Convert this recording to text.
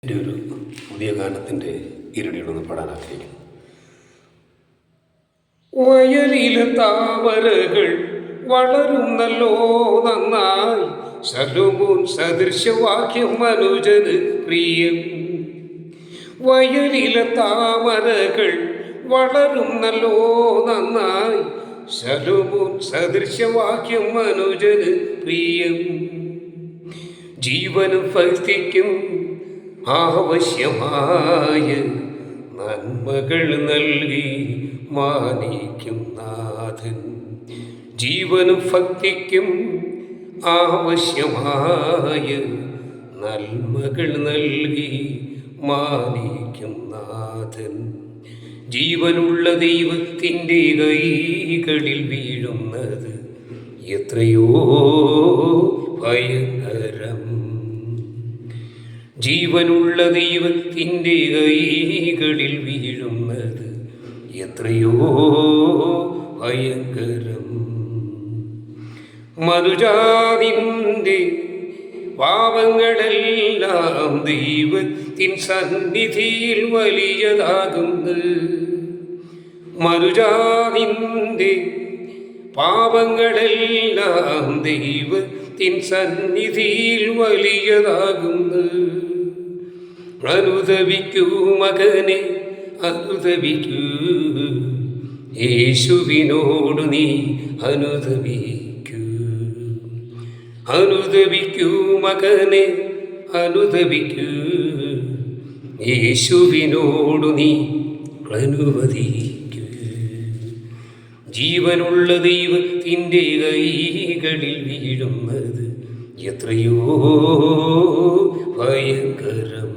എൻ്റെ ഒരു പുതിയ ഗാനത്തിൻ്റെ ഇരുടിയിലൊന്ന് പാടാൻ ആഗ്രഹിക്കുന്നു. വയലിലെ താമരകൾ വളരുന്നല്ലോ നന്നായി, ശലോമോൻ സദൃശവാക്യം മനുജന് പ്രിയം. വയലിലെ താമരകൾ വളരുന്നല്ലോ നന്നായി, ശലോമോൻ സദൃശവാക്യം മനുജന് പ്രിയം. ജീവനും ഭക്തിക്കും ആവശ്യമായ നന്മകൾ നൽകി മാനിക്കും നാഥൻ. ജീവനും ഭക്തിക്കും ആവശ്യമായ നന്മകൾ നൽകി മാനിക്കും നാഥൻ. ജീവനുള്ള ദൈവത്തിൻ്റെ കൈകളിൽ വീഴുന്നത് എത്രയോ ഭയങ്കരം. ജീവനുള്ള ദൈവത്തിൻ്റെ കൈകളിൽ വീഴുന്നത് എത്രയോ ഭയങ്കരം. മനുജാതിൻ്റെ പാപങ്ങളെല്ലാം ദൈവത്തിൻ സന്നിധിയിൽ വലിയതാകുന്നു. മനുജാതിൻ്റെ പാപങ്ങളെല്ലാം ദൈവത്തിൻ സന്നിധിയിൽ വലിയതാകുന്നു. അനുദപിക്കൂ മകനെ, അനുദപിക്കൂ, യേശുവിനോട് നീ അനുദപിക്കൂ. അനുദപിക്കൂ മകനെ, അനുദപിക്കൂ, യേശുവിനോട് നീ അനുവദിക്കൂ. ജീവനുള്ള ദൈവത്തിൻ്റെ കൈകളിൽ വീഴുന്നത് എത്രയോ ഭയങ്കരം.